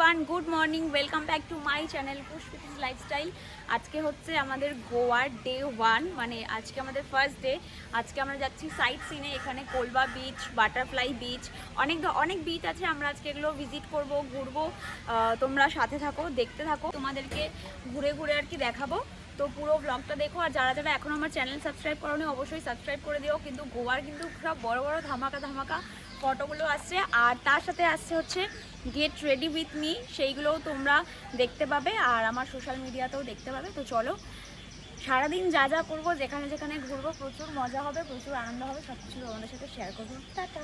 Everyone, good morning, welcome back to my channel Pushpita's lifestyle. আজকে হচ্ছে আমাদের গোয়ার ডে 1, মানে আজকে আমাদের ফার্স্ট ডে। আজকে আমরা যাচ্ছি সাইট সিনে। এখানে কোলবা বিচ, বাটারফ্লাই বিচ, অনেক বিচ আছে। আমরা আজকে এগুলো ভিজিট করব, ঘুরবো। তোমরা সাথে থাকো, দেখতে থাকো, তোমাদেরকে ঘুরে ঘুরে আর কি দেখাবো। তো পুরো ব্লগটা দেখো। আর যারা যারা এখনও আমার চ্যানেল সাবস্ক্রাইব করোনি অবশ্যই সাবস্ক্রাইব করে দিও। কিন্তু গোয়ার কিন্তু সব বড় বড় ধামাকা ফটোগুলো আসছে, আর তার সাথে আসছে হচ্ছে গেট রেডি উইথ মি, সেইগুলোও তোমরা দেখতে পাবে আর আমার সোশ্যাল মিডিয়াতেও দেখতে পাবে। তো চলো, সারাদিন যা যা করবো, যেখানে যেখানে ঘুরবো, প্রচুর মজা হবে, প্রচুর আনন্দ হবে, সব কিছু তোমাদের সাথে শেয়ার করবো। টাটা।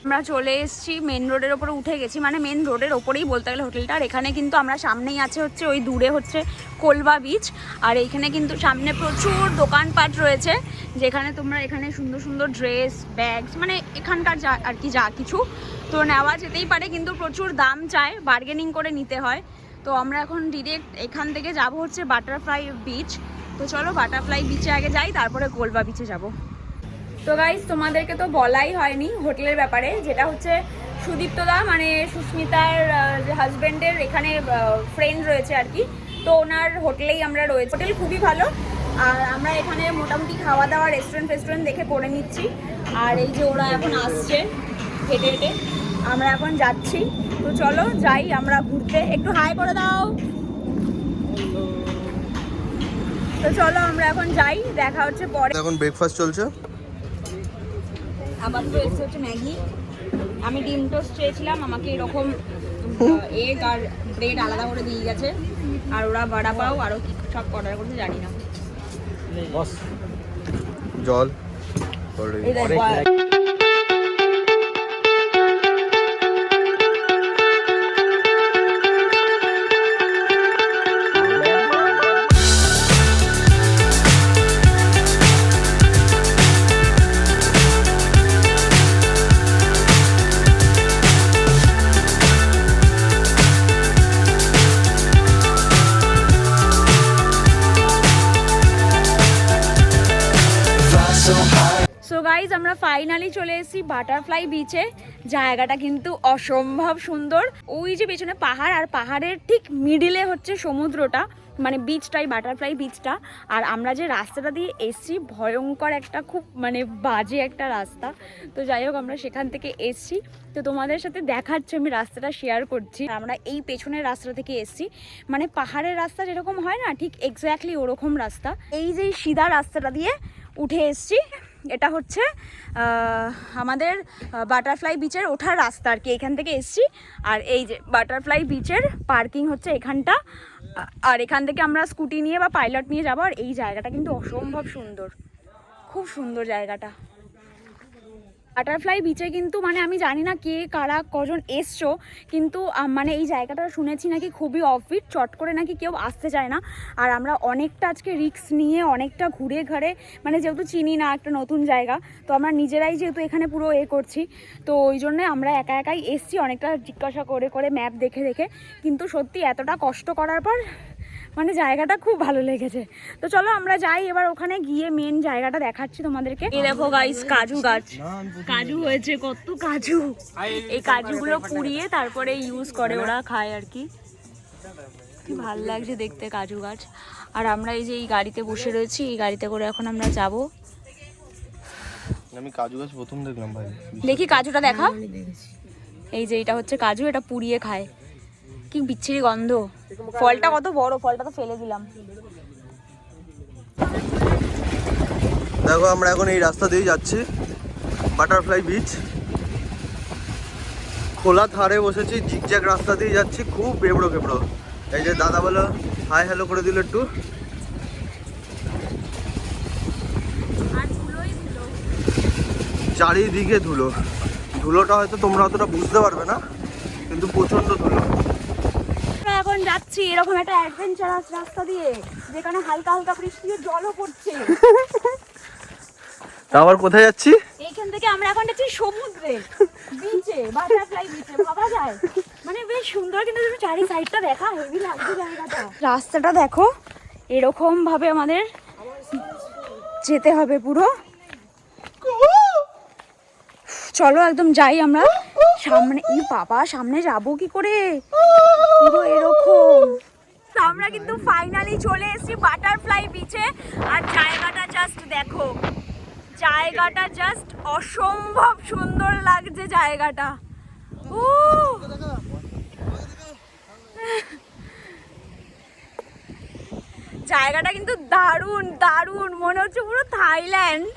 আমরা চলে এসেছি, মেন রোডের ওপরে উঠে গেছি, মানে মেন রোডের ওপরেই বলতে গেলে হোটেলটা। আর এখানে কিন্তু আমরা সামনেই আছে হচ্ছে ওই দূরে হচ্ছে কোলবা বিচ। আর এইখানে কিন্তু সামনে প্রচুর দোকানপাট রয়েছে, যেখানে তোমরা এখানে সুন্দর সুন্দর ড্রেস, ব্যাগস, মানে এখানকার যা আর কি যা কিছু তো নেওয়া যেতেই পারে, কিন্তু প্রচুর দাম চায়, বার্গেনিং করে নিতে হয়। তো আমরা এখন ডিরেক্ট এখান থেকে যাব হচ্ছে বাটারফ্লাই বিচ। তো চলো বাটারফ্লাই বিচে আগে যাই, তারপরে কোলবা বিচে যাব। তো গাইস, তোমাদেরকে তো বলাই হয়নি হোটেলের ব্যাপারে, যেটা হচ্ছে সুদীপ্তদা মানে সুস্মিতার হাজব্যান্ডের এখানে ফ্রেন্ড রয়েছে আর কি। তো ওনার হোটেলেই আমরা রয়েছি। হোটেল খুবই ভালো, আর আমরা এখানে মোটামুটি খাওয়া দাওয়া রেস্টুরেন্ট দেখে করে নিচ্ছি। আর এই যে ওরা এখন আসছে হেঁটে হেঁটে, আমরা এখন যাচ্ছি। তো চলো যাই আমরা ঘুরতে। একটু হাই করে দাও। তো চলো আমরা এখন যাই, দেখা হচ্ছে পরে। এখন ব্রেকফাস্ট চলছে। আবার তো এসে হচ্ছে ম্যাগি। আমি ডিম টোস্ট চেয়েছিলাম, আমাকে এরকম এগ আর ব্রেড আলাদা করে দিয়ে গেছে। আর ওরা বড়া পাও আরও কি সব অর্ডার করতে জানি না। জল সো গাইজ, আমরা ফাইনালি চলে এসেছি বাটারফ্লাই বিচে। জায়গাটা কিন্তু অসম্ভব সুন্দর। ওই যে পেছনে পাহাড়, আর পাহাড়ের ঠিক মিডিলে হচ্ছে সমুদ্রটা, মানে বিচটাই, বাটারফ্লাই বিচটা। আর আমরা যে রাস্তাটা দিয়ে এসছি, ভয়ঙ্কর একটা, খুব মানে বাজে একটা রাস্তা। তো যাই হোক, আমরা সেখান থেকে এসছি, তো তোমাদের সাথে দেখাচ্ছি, আমি রাস্তাটা শেয়ার করছি। আমরা এই পেছনের রাস্তা থেকে এসছি, মানে পাহাড়ের রাস্তা যেরকম হয় না, ঠিক এক্স্যাক্টলি ওরকম রাস্তা। এই যে সিধা রাস্তাটা দিয়ে উঠে এসছি, এটা হচ্ছে আমাদের বাটারফ্লাই বিচের ওঠার রাস্তা আর কি। এখান থেকে এসছি, আর এই যে বাটারফ্লাই বিচের পার্কিং হচ্ছে এখানটা। আর এখান থেকে আমরা স্কুটি নিয়ে বা পাইলট নিয়ে যাবো। আর এই জায়গাটা কিন্তু অসম্ভব সুন্দর, খুব সুন্দর জায়গাটা। বাটারফ্লাই বিচে কিন্তু মানে আমি জানি না কে কারা কজন এসছো, কিন্তু মানে এই জায়গাটা শুনেছি নাকি খুবই অফবিট, চট করে নাকি কেউ আসতে চায় না। আর আমরা অনেকটা আজকে রিস্ক নিয়ে অনেকটা ঘুরে ঘাড়ে, মানে যেহেতু চিনি না, একটা নতুন জায়গা, তো আমরা নিজেরাই যেহেতু এখানে পুরো করছি, তো ওই জন্যে আমরা একাই এসছি, অনেকটা জিজ্ঞাসা করে ম্যাপ দেখে। কিন্তু সত্যি এতটা কষ্ট করার পর মানে জায়গাটা খুব ভালো লেগেছে। তো চলো আমরা যাই এবার, ওখানে গিয়ে মেন জায়গাটা দেখাচ্ছি তোমাদেরকে। এই দেখো গাইস, কাজু গাছ, কাজু হয়েছে, কত কাজু। এই কাজুগুলো পুড়িয়ে তারপরে ইউজ করে, ওরা খায় আর কি। কি ভাল লাগছে দেখতে কাজু গাছ। আর আমরা এই যে এই গাড়িতে বসে রয়েছি, এই গাড়িতে করে এখন আমরা যাব। আমি কাজু গাছ প্রথম দেখলাম ভাই। দেখি কাজুটা দেখা। এই যে এটা হচ্ছে কাজু, এটা পুড়িয়ে খায়, কি বিচ্ছিরি গন্ধ। ফলটা কত বড়, ফলটা তো ফেলে দিলাম। দেখো আমরা এখন এই রাস্তা দিয়ে যাচ্ছি বাটারফ্লাই বিচ। খোলা ধারে বসেছি, জিগজ্যাগ রাস্তা দিয়ে যাচ্ছি, খুব বেবড়ো। এই যে দাদা বলো হাই হ্যালো করে দিল একটু। চারিদিকে ধুলোটা হয়তো তোমরা অতটা বুঝতে পারবে না, কিন্তু প্রচন্ড ধুলো। এখন যাচ্ছি এরকম একটা অ্যাডভেঞ্চারাস রাস্তা দিয়ে, যেখানে হালকা হালকা বৃষ্টির জলও পড়ছে। আবার কোথায় যাচ্ছি? এইখান থেকে আমরা এখন যাচ্ছি সমুদ্রে, বিচে, বাটারফ্লাই বিচে। ভাবা যায়, মানে বেশ সুন্দর, কিন্তু তুমি চারি সাইডটা দেখা, হেভি লাগছে জায়গাটা। রাস্তাটা দেখো, এরকম ভাবে আমাদের যেতে হবে পুরো। চলো একদম যাই আমরা সামনে ই বাবা, সামনে যাবো কি করে, পুরো এরকম। আমরা কিন্তু ফাইনালি চলে এসেছি বাটারফ্লাই বিচে। আর জায়গাটা জাস্ট দেখো, জায়গাটা জাস্ট অসম্ভব সুন্দর লাগছে জায়গাটা। জায়গাটা কিন্তু দারুণ দারুণ, মনে হচ্ছে পুরো থাইল্যান্ড,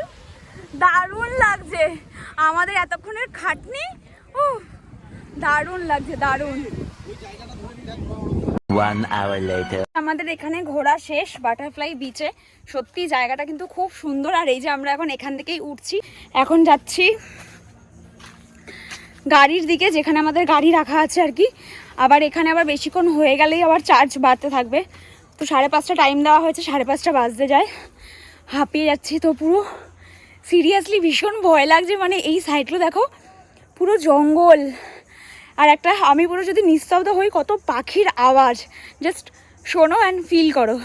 দারুণ লাগছে। আমাদের এতক্ষণের খাটনি, দারুণ লাগছে, দারুণ। আমাদের এখানে ঘোরা শেষ বাটারফ্লাই বিচে। সত্যি জায়গাটা কিন্তু খুব সুন্দর। আর এই যে আমরা এখন এখান থেকেই উঠছি, এখন যাচ্ছি গাড়ির দিকে, যেখানে আমাদের গাড়ি রাখা আছে আর কি। আবার এখানে আবার বেশিক্ষণ হয়ে গেলেই আবার চার্জ বাড়তে থাকবে। তো 5:30 টাইম দেওয়া হয়েছে, 5:30 বাজতে যায়। হাঁপিয়ে যাচ্ছি তো পুরো, সিরিয়াসলি ভীষণ ভয় লাগছে। মানে এই সাইডগুলো দেখো, পুরো জঙ্গল। আর একটা আমি পুরো যদি নিস্তব্ধ হই, কত পাখির আওয়াজ, জাস্ট শোনো অ্যান্ড ফিল করো।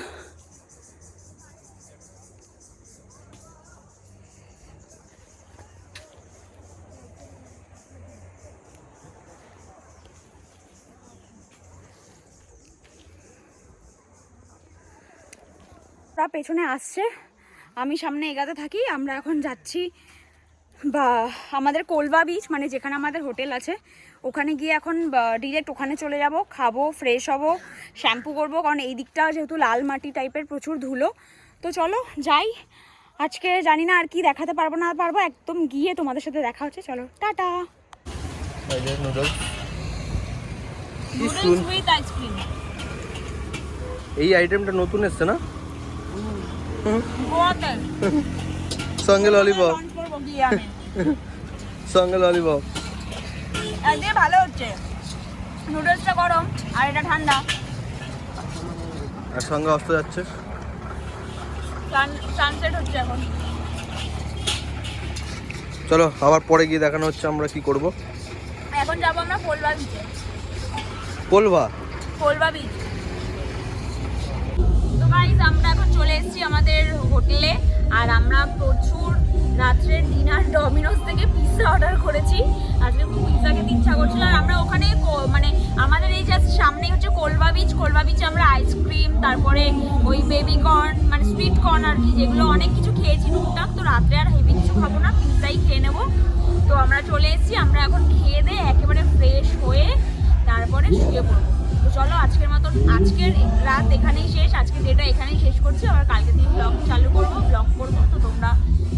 পেছনে আসছে, আমি সামনে এগাতে থাকি। আমরা এখন যাচ্ছি বা আমাদের কোলবা বিচ, মানে যেখানে আমাদের হোটেল আছে, ওখানে গিয়ে এখন ডিরেক্ট ওখানে চলে যাব, খাবো, ফ্রেশ হব, শ্যাম্পু করব, কারণ এই দিকটা যেহেতু লাল মাটি টাইপের, প্রচুর ধুলো। তো চলো যাই। আজকে জানি না আর কি দেখাতে পারবো না পারবো, একদম গিয়ে তোমাদের সাথে দেখা হচ্ছে। চলো টাটা। এই আইটেমটা নতুন এসছে না? সঙ্গে ললিপপ, সঙ্গে ললিপপ। একদিকে ভালো হচ্ছে, নুডলসটা গরম আর এটা ঠান্ডা, আর সঙ্গে অস্ত যাচ্ছে, সানসেট হচ্ছে এখন। চলো আবার পরে গিয়ে দেখানো হচ্ছে আমরা কি করব। এখন যাবো আমরা কোলবা বিচে। কোলবা বিচ। তো গাইস, আমরা এখন চলে এসেছি আমাদের হোটেলে। আর আমরা প্রচুর রাত্রের ডিনার ডমিনোস থেকে পিৎজা অর্ডার করেছি। আজকে খুব পিৎজা খেতে ইচ্ছা করছিল। আর আমরা ওখানে মানে আমাদের এই জাস্ট সামনেই হচ্ছে কোলবা বিচ। কোলবা বিচে আমরা আইসক্রিম, তারপরে ওই বেবি কর্ন, মানে সুইট কর্ন আর কি, যেগুলো অনেক কিছু খেয়েছি টুকটাক। তো রাত্রে আর হেভি কিছু খাবো না, পিৎজাই খেয়ে নেবো। তো আমরা চলে এসেছি, আমরা এখন খেয়ে দিয়ে একেবারে ফ্রেশ হয়ে তারপরে শুয়ে পড়বো। তো চলো আজকের মতন, আজকের রাত এখানেই শেষ, আজকের ডেটা এখানেই শেষ করছি। আবার কালকে থেকে ব্লগ চালু করবো, ব্লগ করবো। তো তোমরা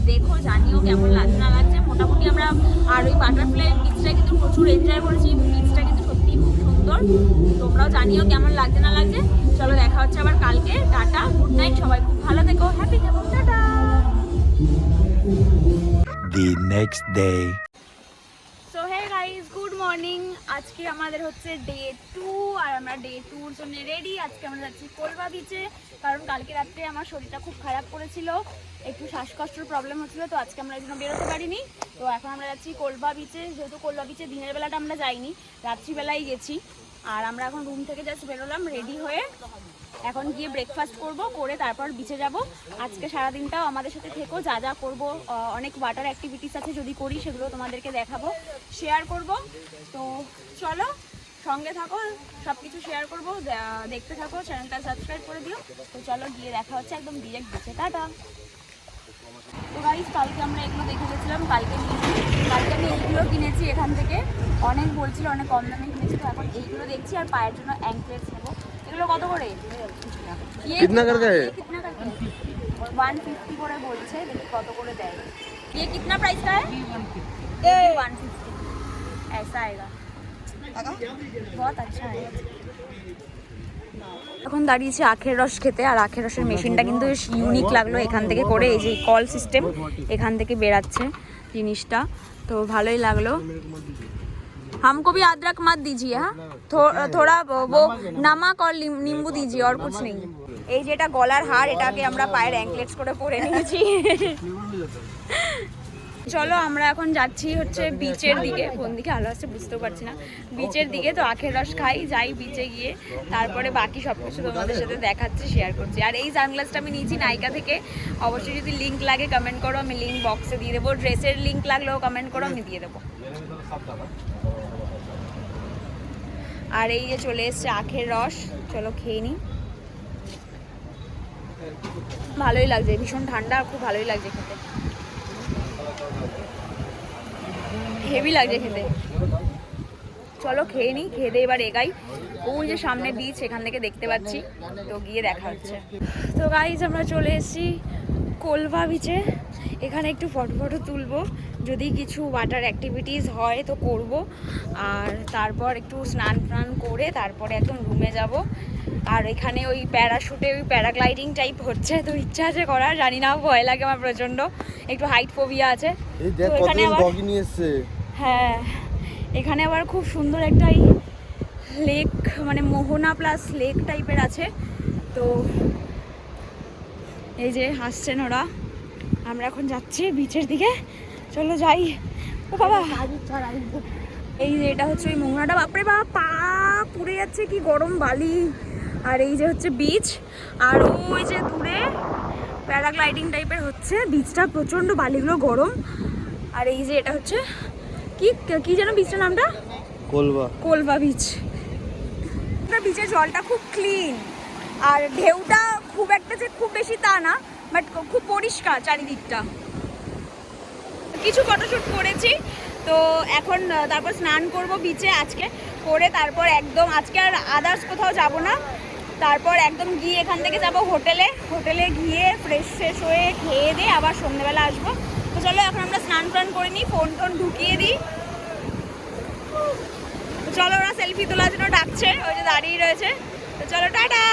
দেখো, জানিও কেমন লাগছে না লাগছে। মোটামুটি আমরা আর ওই বাটারফ্লাই বিচটা কিন্তু প্রচুর এনজয় করেছি। বিচটা কিন্তু সত্যিই খুব সুন্দর। তোমরাও জানিও কেমন লাগছে না লাগছে। চলো দেখা হচ্ছে আবার কালকে। টাটা, গুড নাইট, সবাই খুব ভালো থেকো, হ্যাপি থেকো, tata. The next day. So hey guys, good morning. আজকে আমাদের হচ্ছে ডে 2 আর আমরা ডে 2-র জন্য রেডি। আজকে আমরা যাচ্ছি কোলবা বিচে, কারণ কালকে রাত্রে আমার শরীরটা খুব খারাপ করেছিল, একটু শ্বাসকষ্টের প্রবলেম হচ্ছিলো। তো আজকে আমরা এই জন্য বেরোতে পারিনি। তো এখন আমরা যাচ্ছি কোলবা বিচে। যেহেতু কোলবা বিচে দিনের বেলাটা আমরা যাইনি, রাত্রিবেলায় গেছি। আর আমরা এখন রুম থেকে জাস্ট বেরোলাম রেডি হয়ে। এখন গিয়ে ব্রেকফাস্ট করব, করে তারপর বিচে যাব। আজকে সারাদিনটাও আমাদের সাথে থেকো, যা যা করবো, অনেক ওয়াটার অ্যাক্টিভিটিস আছে, যদি করি সেগুলো তোমাদেরকে দেখাবো, শেয়ার করব। তো চলো সঙ্গে থাকো, সব কিছু শেয়ার করবো, দেখতে থাকো, চ্যানেলটা সাবস্ক্রাইব করে দিও। তো চলো গিয়ে দেখা হচ্ছে একদম ডিরেক্ট বিচে। টাটা। তো গাইস, কালকে আমরা এগুলো দেখে গেছিলাম, কালকে আমি এইগুলো কিনেছি এখান থেকে। অনেক বলছিল অনেক কম দামে কিনেছি। তো এখন এইগুলো দেখছি, আর পায়ের জন্য অ্যাঙ্কলেটস নেবো। এগুলো কত করে? कितना करते हैं? 150 করে বলছে, দেখি কত করে দেয়। ये कितना प्राइस का है? 150 ऐसा आएगा। बहुत अच्छा है। এখন দাঁড়িয়েছি আখের রস খেতে। আর আখের রসের মেশিনটা কিন্তু বেশ ইউনিক লাগলো, এখান থেকে করে, এই যে কল সিস্টেম, এখান থেকে বেরাচ্ছে জিনিসটা, তো ভালোই লাগলো। हमको भी अदरक मत दीजिए, हाँ थोड़ा वो नमक और नींबू दीजिए, और कुछ नहीं। এই যেটা গলার হার, এটাকে আমরা পায়ের অ্যাঙ্কলেটস করে পরে নিয়েছি। চলো আমরা এখন যাচ্ছি হচ্ছে বিচের দিকে। কোন দিকে আলো আসছে বুঝতেও পারছি না, বিচের দিকে। তো আখের রস খাই, যাই বিচে গিয়ে, তারপরে বাকি সব কিছু তোমাদের সাথে দেখাচ্ছি, শেয়ার করছি। আর এই সানগ্লাসটা আমি নিয়েছি নাইকা থেকে। অবশ্যই যদি লিঙ্ক লাগে কমেন্ট করো, আমি লিঙ্ক বক্সে দিয়ে দেবো। ড্রেসের লিঙ্ক লাগলেও কমেন্ট করো, আমি দিয়ে দেবো। আর এই যে চলে এসছে আখের রস, চলো খেয়ে নিই। ভালোই লাগছে, ভীষণ ঠান্ডা, খুব ভালোই লাগছে খেতে, হেভি লাগছে খেতে। চলো খেয়ে নিই, খেয়ে দিয়ে এবার এগাই। ওই যে সামনে বিচ, এখান থেকে দেখতে পাচ্ছি, তো গিয়ে দেখা হচ্ছে। তো গাইজ আমরা চলে এসেছি কোলবা বিচে। এখানে একটু ফটো তুলবো, যদি কিছু ওয়াটার অ্যাক্টিভিটিস হয় তো করব, আর তারপর একটু স্নান টান করে তারপরে একদম রুমে যাব। আর এখানে ওই প্যারাশুটে ওই প্যারাগ্লাইডিং টাইপ হচ্ছে, তো ইচ্ছা আছে করার, জানি না, ভয় লাগে আমার প্রচণ্ড, একটু হাইট ফোবিয়া আছে। তো এখানে আবার হ্যাঁ, এখানে আবার খুব সুন্দর একটা লেক, মানে মোহনা প্লাস লেক টাইপের আছে। তো এই যে হাসছেন ওরা, আমরা এখন যাচ্ছি বিচের দিকে, চলো যাই। ও বাবা, এই যে এটা হচ্ছে ওই মোহনাটা, বাপরে বাপ, পা পুড়ে যাচ্ছে, কি গরম বালি। আর এই যে হচ্ছে বিচ, আর ওই যে দূরে প্যারাগ্লাইডিং টাইপের হচ্ছে, বিচটা প্রচণ্ড, বালিগুলো গরম। আর এই যে এটা হচ্ছে কি কি যেন বিচটার নামটা, কোলবা বিচ। বিচের জলটা খুব ক্লিন, আর ঢেউটা খুব একটা যে খুব বেশি তা না, বাট খুব পরিষ্কার চারিদিকটা। কিছু ফটোশ্যুট করেছি, তো এখন তারপর স্নান করব বিচে আজকে, করে তারপর একদম আজকে আর আদার্স কোথাও যাব না, তারপর একদম গিয়ে এখান থেকে যাব হোটেলে গিয়ে ফ্রেশ হয়ে খেয়ে দিয়ে আবার সন্ধ্যেবেলা আসবো। তো চলো এখন আমরা স্নান টান করে নিই, ফোন ঢুকিয়ে দিই। চলো, ওরা সেলফি তোলার জন্য ডাকছে, ওই যে দাঁড়িয়ে রয়েছে, তো চলো টাটা।